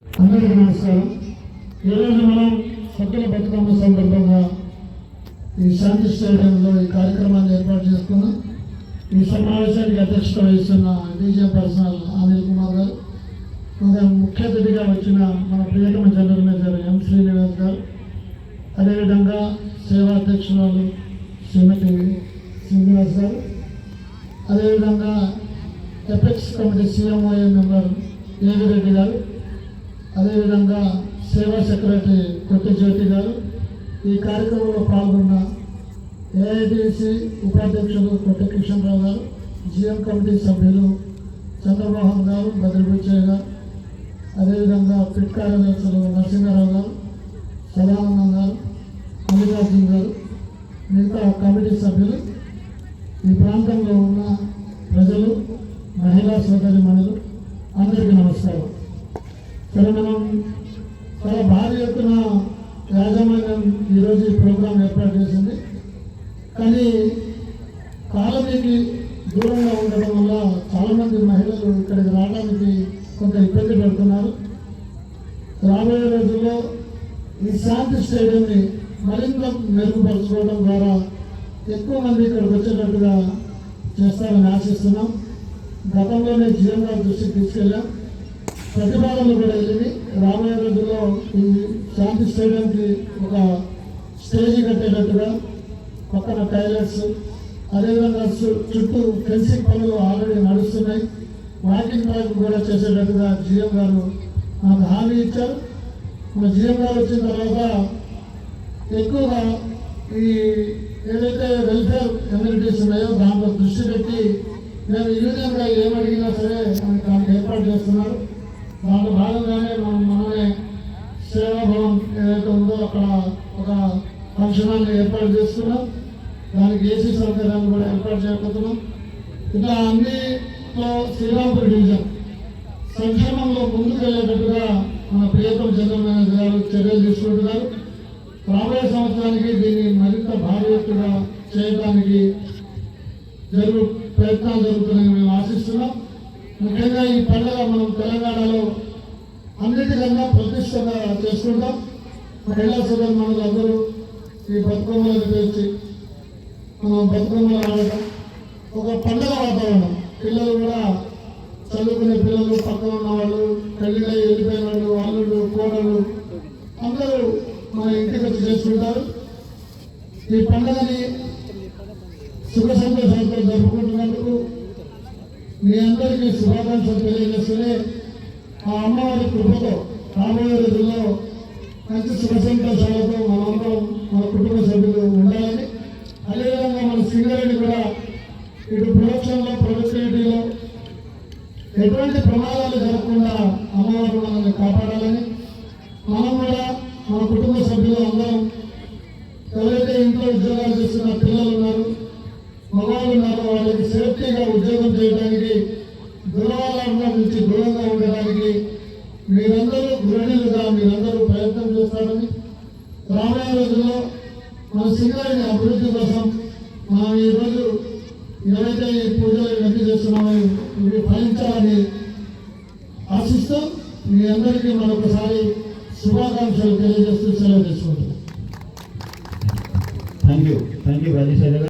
అందరికీ నమస్కారం. ఈరోజు మనం సద్దుల బతుకమ్మ సందర్భంగా ఈ శాంతి స్టేడియంలో ఈ కార్యక్రమాన్ని ఏర్పాటు చేసుకున్నాం. ఈ సమావేశానికి అధ్యక్షత వహిస్తున్న డీజే పర్సనల్ అనిల్ కుమార్ గారు, ముఖ్య అతిథిగా వచ్చిన మన ప్రియతమ జనరల్ మేనేజర్ ఎం శ్రీనివాస్ గారు, అదేవిధంగా సేవా అధ్యక్షురాలు శ్రీమతి శ్రీనివాస్ గారు, అదేవిధంగా ఎపెక్స్ కమిటీ సిఎంఓఏ మెంబర్ ఏవిరెడ్డి గారు, అదేవిధంగా సేవా సెక్రటరీ కొట్టి జ్యోతి గారు, ఈ కార్యక్రమంలో పాల్గొన్న ఏఐటీసీ ఉపాధ్యక్షులు కొట్టి కిషన్రావు గారు, జిఎం కమిటీ సభ్యులు చంద్రమోహన్ గారు, బద్రిబుచ్చయ్య గారు, అదేవిధంగా పిట్ కార్యదర్శులు నరసింహారావు గారు, సదానందం గారు, మల్లికార్జున్ గారు, మిగతా కమిటీ సభ్యులు, ఈ ప్రాంతంలో ఉన్న ప్రజలు, మహిళా సోదరిమణులు అందరికీ నమస్కారం. సరే, మనం చాలా భారీ ఎత్తున యాజమాన్యం ఈరోజు ఈ ప్రోగ్రాం ఏర్పాటు చేసింది. కానీ కాలనీకి దూరంగా ఉండడం వల్ల చాలామంది మహిళలు ఇక్కడికి రావడానికి కొంత ఇబ్బంది పడుతున్నారు. రాబోయే రోజుల్లో ఈ శాంతి స్టేడియంని మరింత మెరుగుపరచుకోవడం ద్వారా ఎక్కువ మంది ఇక్కడికి వచ్చేటట్టుగా చేస్తారని ఆశిస్తున్నాం. గతంలోనే జీఎం గారి దృష్టికి తీసుకెళ్ళాం. ప్రతిపాదనలు కూడా వెళ్ళింది. రాబోయే రోజుల్లో ఈ శాంతి స్టేడియంకి ఒక స్టేజ్ కట్టేటట్టుగా, పక్కన టైలర్స్, అదేవిధంగా చుట్టూ ఫెన్సింగ్ పనులు ఆల్రెడీ నడుస్తున్నాయి. వాకింగ్ ట్రాక్ కూడా చేసేటట్టుగా జీఎం గారు నాకు హామీ ఇచ్చారు. మన జీఎం గారు వచ్చిన తర్వాత ఎక్కువగా ఈ ఏదైతే వెల్ఫేర్ కమ్యూనిటీస్ ఉన్నాయో దాంట్లో దృష్టి పెట్టి మేము యూనియన్గా ఏమడిగినా సరే దానికి ఏర్పాటు చేస్తున్నారు. దాంట్లో భాగంగానే మనమే సేవాభవన్ ఏదైతే ఉందో అక్కడ ఒక ఫంక్షన్ హాల్ని ఏర్పాటు చేస్తున్నాం. దానికి ఏసీ సౌకర్యాన్ని కూడా ఏర్పాటు చేయబోతున్నాం. ఇట్లా అన్నిలో శ్రీరాంపూర్ డివిజన్ సంక్షేమంలో ముందుకు వెళ్ళేటట్టుగా మన ప్రియతమ జనరల్ మేనేజర్ గారు చర్యలు తీసుకుంటున్నారు. రాబోయే సంవత్సరానికి దీన్ని మరింత భారీ ఎత్తుగా చేయడానికి ప్రయత్నాలు జరుగుతున్నాయని మేము ఆశిస్తున్నాం. ముఖ్యంగా ఈ పండుగ మనం తెలంగాణలో అన్నిటికన్నా ప్రతిష్టంగా చేసుకుంటాం. మహిళా సోదరు మనలందరూ ఈ బతుకమ్మలను పేర్చి బతుకమ్మలు ఆడటం ఒక పండుగ వాతావరణం. పిల్లలు కూడా చదువుకునే పిల్లలు, పక్కన ఉన్న వాళ్ళు, పెళ్లిగా వెళ్ళిపోయిన వాళ్ళు, అల్లుళ్ళు, కోడళ్ళు అందరూ మన ఇంటికి వచ్చి చేసుకుంటారు. ఈ పండుగని సుఖ సంతోషాలతో జరుపుకుంటున్నందుకు మీ అందరికీ శుభాకాంక్షలు తెలియజేస్తూనే ఆ అమ్మవారి కృపతో రాబోయే రోజుల్లో మంచి సుఖ సంతోషాలతో మనందరం మన కుటుంబ సభ్యులు ఉండాలని, అదేవిధంగా మన సింగరేణి కూడా ఇటు ప్రొడక్షన్లో, ప్రొడక్టివిటీలో ఎటువంటి ప్రమాదాలు జరగకుండా అమ్మవారు మనల్ని కాపాడాలని, మనం కూడా మన కుటుంబ సభ్యులు అందరం ఎవరైతే ఇంట్లో ఉద్యోగాలు చేస్తున్న పిల్లలు ఉన్నారు, మగవాళ్ళు ఉన్నారో వాళ్ళకి సేఫ్టీగా ఉద్యోగం చేయడానికి, దురవాళ్ళ నుంచి దూరంగా ఉండడానికి మీరందరూ గృహిణులుగా మీరందరూ ప్రయత్నం చేస్తారని, రాబోయే రోజుల్లో మన సింగరేణి అభివృద్ధి కోసం మనం ఈరోజు ఏవైతే ఈ పూజలు ఇవన్నీ చేస్తున్నామో ఇవి ఫలించాలని ఆశిస్తూ మీ అందరికీ మరొకసారి శుభాకాంక్షలు తెలియజేస్తూ సెలవు తీసుకుంటున్నాం. థ్యాంక్ యూ రాజేశ్వర గారు.